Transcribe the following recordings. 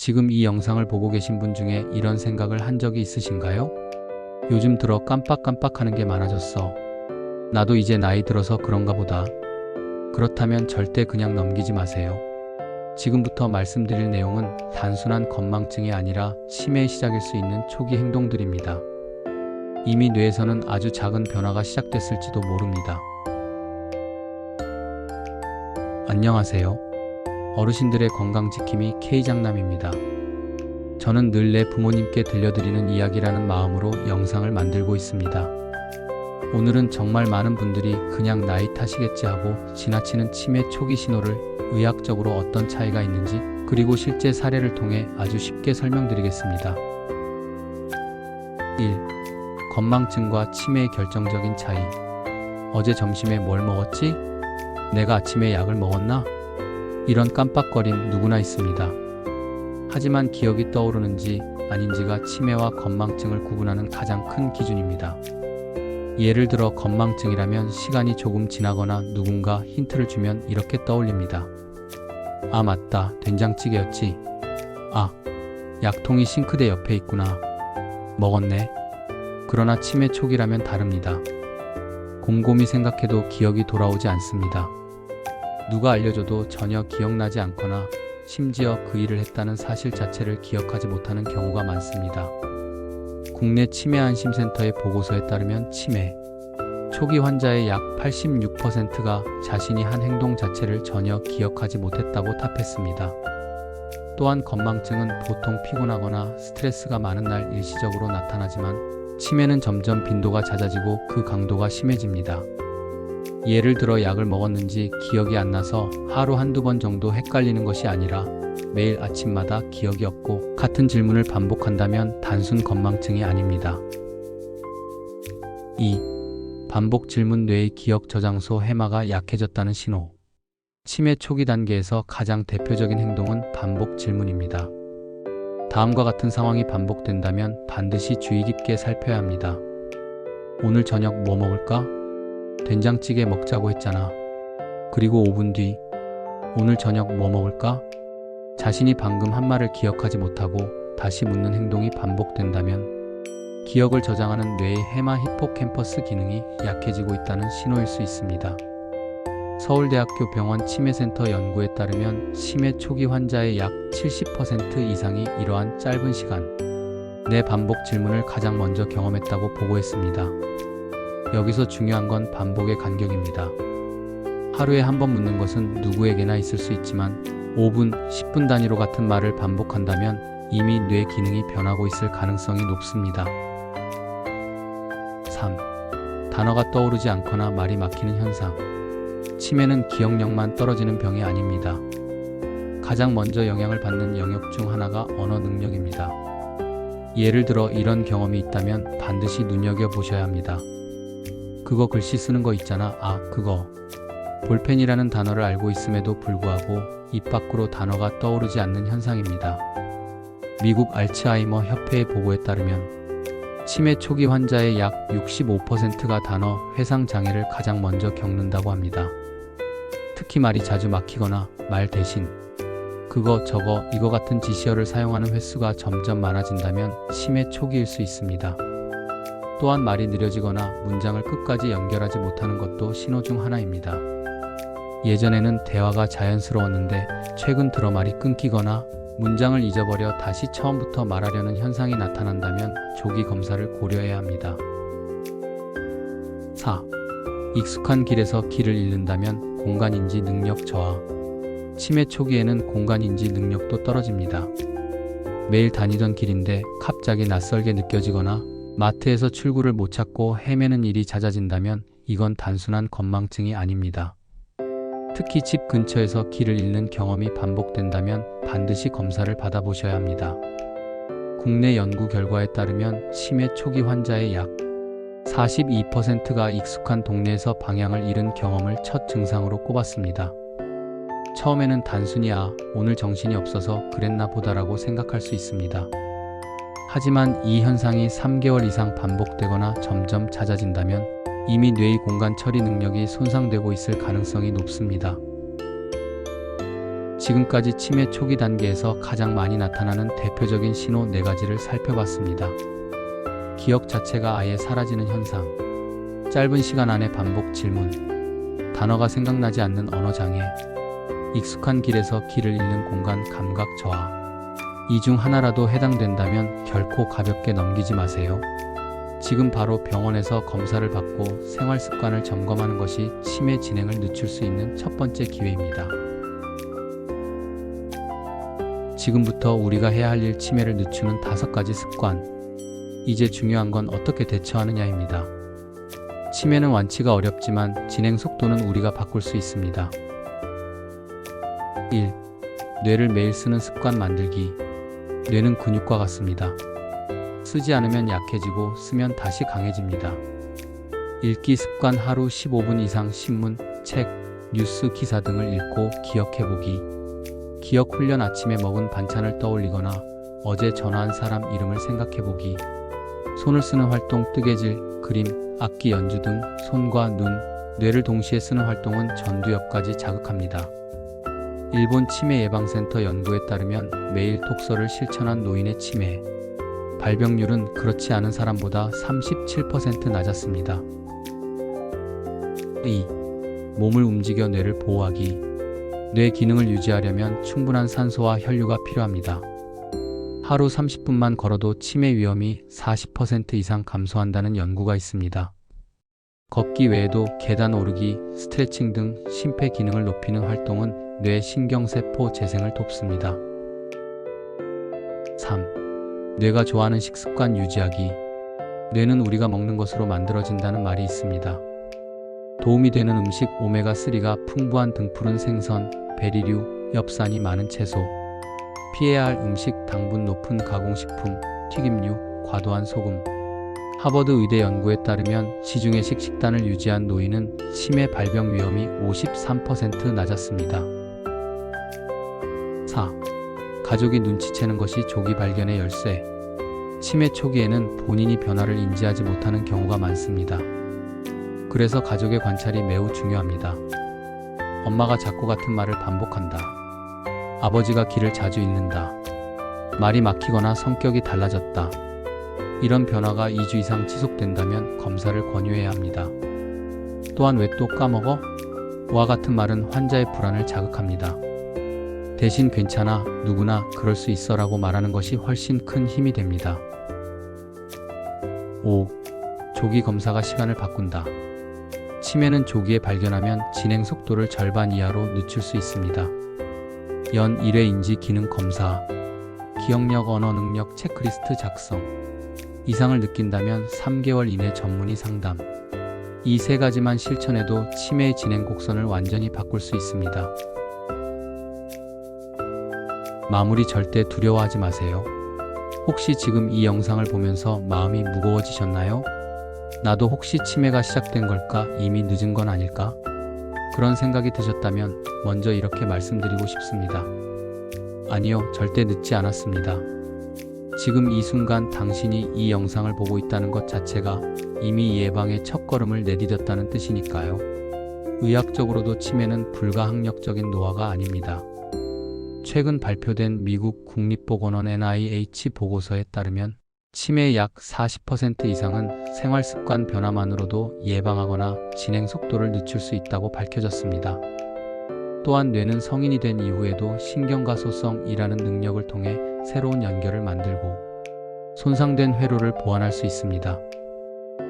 지금 이 영상을 보고 계신 분 중에 이런 생각을 한 적이 있으신가요? 요즘 들어 깜빡깜빡하는 게 많아졌어. 나도 이제 나이 들어서 그런가 보다. 그렇다면 절대 그냥 넘기지 마세요. 지금부터 말씀드릴 내용은 단순한 건망증이 아니라 치매의 시작일 수 있는 초기 행동들입니다. 이미 뇌에서는 아주 작은 변화가 시작됐을지도 모릅니다. 안녕하세요. 어르신들의 건강지킴이 K장남입니다. 저는 늘 내 부모님께 들려드리는 이야기라는 마음으로 영상을 만들고 있습니다. 오늘은 정말 많은 분들이 그냥 나이 탓이겠지 하고 지나치는 치매 초기 신호를 의학적으로 어떤 차이가 있는지, 그리고 실제 사례를 통해 아주 쉽게 설명드리겠습니다. 1. 건망증과 치매의 결정적인 차이. 어제 점심에 뭘 먹었지? 내가 아침에 약을 먹었나? 이런 깜빡거림 누구나 있습니다. 하지만 기억이 떠오르는지 아닌지가 치매와 건망증을 구분하는 가장 큰 기준입니다. 예를 들어 건망증이라면 시간이 조금 지나거나 누군가 힌트를 주면 이렇게 떠올립니다. 아, 맞다. 된장찌개였지. 아, 약통이 싱크대 옆에 있구나. 먹었네. 그러나 치매 초기라면 다릅니다. 곰곰이 생각해도 기억이 돌아오지 않습니다. 누가 알려줘도 전혀 기억나지 않거나 심지어 그 일을 했다는 사실 자체를 기억하지 못하는 경우가 많습니다. 국내 치매안심센터의 보고서에 따르면 치매 초기 환자의 약 86%가 자신이 한 행동 자체를 전혀 기억하지 못했다고 답했습니다. 또한 건망증은 보통 피곤하거나 스트레스가 많은 날 일시적으로 나타나지만 치매는 점점 빈도가 잦아지고 그 강도가 심해집니다. 예를 들어 약을 먹었는지 기억이 안 나서 하루 한두 번 정도 헷갈리는 것이 아니라 매일 아침마다 기억이 없고 같은 질문을 반복한다면 단순 건망증이 아닙니다. 2. 반복 질문 뇌의 기억 저장소 해마가 약해졌다는 신호. 치매 초기 단계에서 가장 대표적인 행동은 반복 질문입니다. 다음과 같은 상황이 반복된다면 반드시 주의 깊게 살펴야 합니다. 오늘 저녁 뭐 먹을까? 된장찌개 먹자고 했잖아. 그리고 5분 뒤, 오늘 저녁 뭐 먹을까? 자신이 방금 한 말을 기억하지 못하고 다시 묻는 행동이 반복된다면 기억을 저장하는 뇌의 해마 히포캠퍼스 기능이 약해지고 있다는 신호일 수 있습니다. 서울대학교 병원 치매센터 연구에 따르면 치매 초기 환자의 약 70% 이상이 이러한 짧은 시간 내 반복 질문을 가장 먼저 경험했다고 보고했습니다. 여기서 중요한 건 반복의 간격입니다. 하루에 한 번 묻는 것은 누구에게나 있을 수 있지만 5분, 10분 단위로 같은 말을 반복한다면 이미 뇌 기능이 변하고 있을 가능성이 높습니다. 3. 단어가 떠오르지 않거나 말이 막히는 현상. 치매는 기억력만 떨어지는 병이 아닙니다. 가장 먼저 영향을 받는 영역 중 하나가 언어 능력입니다. 예를 들어 이런 경험이 있다면 반드시 눈여겨보셔야 합니다. 그거 글씨 쓰는 거 있잖아. 아, 그거. 볼펜이라는 단어를 알고 있음에도 불구하고 입 밖으로 단어가 떠오르지 않는 현상입니다. 미국 알츠하이머 협회의 보고에 따르면 치매 초기 환자의 약 65%가 단어 회상 장애를 가장 먼저 겪는다고 합니다. 특히 말이 자주 막히거나 말 대신 그거, 저거, 이거 같은 지시어를 사용하는 횟수가 점점 많아진다면 치매 초기일 수 있습니다. 또한 말이 느려지거나 문장을 끝까지 연결하지 못하는 것도 신호 중 하나입니다. 예전에는 대화가 자연스러웠는데 최근 들어 말이 끊기거나 문장을 잊어버려 다시 처음부터 말하려는 현상이 나타난다면 조기 검사를 고려해야 합니다. 4. 익숙한 길에서 길을 잃는다면 공간인지 능력 저하. 치매 초기에는 공간인지 능력도 떨어집니다. 매일 다니던 길인데 갑자기 낯설게 느껴지거나 마트에서 출구를 못 찾고 헤매는 일이 잦아진다면 이건 단순한 건망증이 아닙니다. 특히 집 근처에서 길을 잃는 경험이 반복된다면 반드시 검사를 받아보셔야 합니다. 국내 연구 결과에 따르면 치매 초기 환자의 약 42%가 익숙한 동네에서 방향을 잃은 경험을 첫 증상으로 꼽았습니다. 처음에는 단순히 오늘 정신이 없어서 그랬나 보다라고 생각할 수 있습니다. 하지만 이 현상이 3개월 이상 반복되거나 점점 잦아진다면 이미 뇌의 공간 처리 능력이 손상되고 있을 가능성이 높습니다. 지금까지 치매 초기 단계에서 가장 많이 나타나는 대표적인 신호 4가지를 살펴봤습니다. 기억 자체가 아예 사라지는 현상, 짧은 시간 안에 반복 질문, 단어가 생각나지 않는 언어 장애, 익숙한 길에서 길을 잃는 공간 감각 저하. 이 중 하나라도 해당된다면 결코 가볍게 넘기지 마세요. 지금 바로 병원에서 검사를 받고 생활 습관을 점검하는 것이 치매 진행을 늦출 수 있는 첫 번째 기회입니다. 지금부터 우리가 해야 할 일, 치매를 늦추는 5가지 습관. 이제 중요한 건 어떻게 대처하느냐입니다. 치매는 완치가 어렵지만 진행 속도는 우리가 바꿀 수 있습니다. 1. 뇌를 매일 쓰는 습관 만들기. 뇌는 근육과 같습니다. 쓰지 않으면 약해지고 쓰면 다시 강해집니다. 읽기 습관. 하루 15분 이상 신문, 책, 뉴스 기사 등을 읽고 기억해보기. 기억 훈련. 아침에 먹은 반찬을 떠올리거나 어제 전화한 사람 이름을 생각해보기. 손을 쓰는 활동. 뜨개질, 그림, 악기 연주 등 손과 눈, 뇌를 동시에 쓰는 활동은 전두엽까지 자극합니다. 일본 치매예방센터 연구에 따르면 매일 독서를 실천한 노인의 치매 발병률은 그렇지 않은 사람보다 37% 낮았습니다. 2. 몸을 움직여 뇌를 보호하기. 뇌 기능을 유지하려면 충분한 산소와 혈류가 필요합니다. 하루 30분만 걸어도 치매 위험이 40% 이상 감소한다는 연구가 있습니다. 걷기 외에도 계단 오르기, 스트레칭 등 심폐 기능을 높이는 활동은 뇌 신경세포 재생을 돕습니다. 3. 뇌가 좋아하는 식습관 유지하기. 뇌는 우리가 먹는 것으로 만들어진다는 말이 있습니다. 도움이 되는 음식. 오메가3가 풍부한 등푸른 생선, 베리류, 엽산이 많은 채소. 피해야 할 음식. 당분 높은 가공식품, 튀김류, 과도한 소금. 하버드 의대 연구에 따르면 시중의식 식단을 유지한 노인은 치매 발병 위험이 53% 낮았습니다. 4. 가족이 눈치채는 것이 조기 발견의 열쇠. 치매 초기에는 본인이 변화를 인지하지 못하는 경우가 많습니다. 그래서 가족의 관찰이 매우 중요합니다. 엄마가 자꾸 같은 말을 반복한다. 아버지가 길을 자주 잃는다. 말이 막히거나 성격이 달라졌다. 이런 변화가 2주 이상 지속된다면 검사를 권유해야 합니다. 또한 왜 또 까먹어? 와 같은 말은 환자의 불안을 자극합니다. 대신 괜찮아, 누구나 그럴 수 있어 라고 말하는 것이 훨씬 큰 힘이 됩니다. 5. 조기 검사가 시간을 바꾼다. 치매는 조기에 발견하면 진행 속도를 절반 이하로 늦출 수 있습니다. 연 1회 인지 기능 검사, 기억력, 언어 능력 체크리스트 작성. 이상을 느낀다면 3개월 이내 전문의 상담. 이 3가지만 실천해도 치매의 진행 곡선을 완전히 바꿀 수 있습니다. 마무리. 절대 두려워하지 마세요. 혹시 지금 이 영상을 보면서 마음이 무거워지셨나요? 나도 혹시 치매가 시작된 걸까? 이미 늦은 건 아닐까? 그런 생각이 드셨다면 먼저 이렇게 말씀드리고 싶습니다. 아니요, 절대 늦지 않았습니다. 지금 이 순간 당신이 이 영상을 보고 있다는 것 자체가 이미 예방의 첫걸음을 내디뎠다는 뜻이니까요. 의학적으로도 치매는 불가항력적인 노화가 아닙니다. 최근 발표된 미국 국립보건원 NIH 보고서에 따르면 치매의 약 40% 이상은 생활습관 변화만으로도 예방하거나 진행 속도를 늦출 수 있다고 밝혀졌습니다. 또한 뇌는 성인이 된 이후에도 신경가소성이라는 능력을 통해 새로운 연결을 만들고 손상된 회로를 보완할 수 있습니다.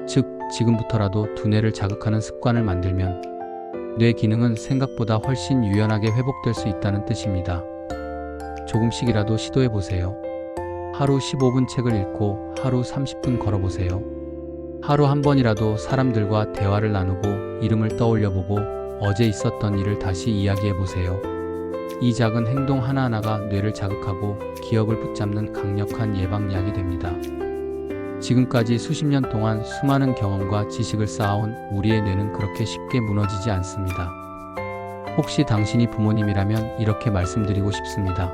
즉, 지금부터라도 두뇌를 자극하는 습관을 만들면 뇌 기능은 생각보다 훨씬 유연하게 회복될 수 있다는 뜻입니다. 조금씩이라도 시도해보세요. 하루 15분 책을 읽고 하루 30분 걸어보세요. 하루 한 번이라도 사람들과 대화를 나누고 이름을 떠올려보고 어제 있었던 일을 다시 이야기해보세요. 이 작은 행동 하나하나가 뇌를 자극하고 기억을 붙잡는 강력한 예방약이 됩니다. 지금까지 수십 년 동안 수많은 경험과 지식을 쌓아온 우리의 뇌는 그렇게 쉽게 무너지지 않습니다. 혹시 당신이 부모님이라면 이렇게 말씀드리고 싶습니다.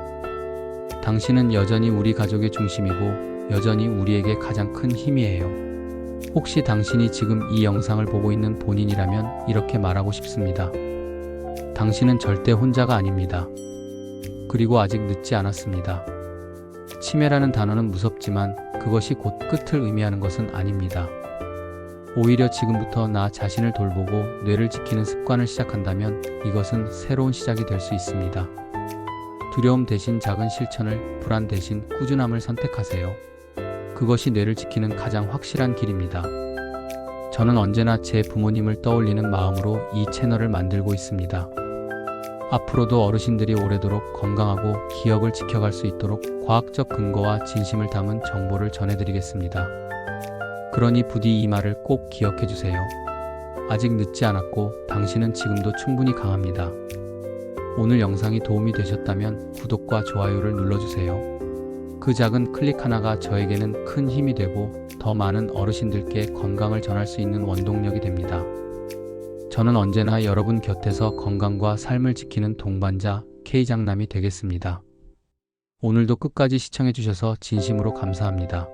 당신은 여전히 우리 가족의 중심이고 여전히 우리에게 가장 큰 힘이에요. 혹시 당신이 지금 이 영상을 보고 있는 본인이라면 이렇게 말하고 싶습니다. 당신은 절대 혼자가 아닙니다. 그리고 아직 늦지 않았습니다. 치매라는 단어는 무섭지만 그것이 곧 끝을 의미하는 것은 아닙니다. 오히려 지금부터 나 자신을 돌보고 뇌를 지키는 습관을 시작한다면 이것은 새로운 시작이 될 수 있습니다. 두려움 대신 작은 실천을, 불안 대신 꾸준함을 선택하세요. 그것이 뇌를 지키는 가장 확실한 길입니다. 저는 언제나 제 부모님을 떠올리는 마음으로 이 채널을 만들고 있습니다. 앞으로도 어르신들이 오래도록 건강하고 기억을 지켜갈 수 있도록 과학적 근거와 진심을 담은 정보를 전해드리겠습니다. 그러니 부디 이 말을 꼭 기억해 주세요. 아직 늦지 않았고 당신은 지금도 충분히 강합니다. 오늘 영상이 도움이 되셨다면 구독과 좋아요를 눌러주세요. 그 작은 클릭 하나가 저에게는 큰 힘이 되고 더 많은 어르신들께 건강을 전할 수 있는 원동력이 됩니다. 저는 언제나 여러분 곁에서 건강과 삶을 지키는 동반자 K장남이 되겠습니다. 오늘도 끝까지 시청해 주셔서 진심으로 감사합니다.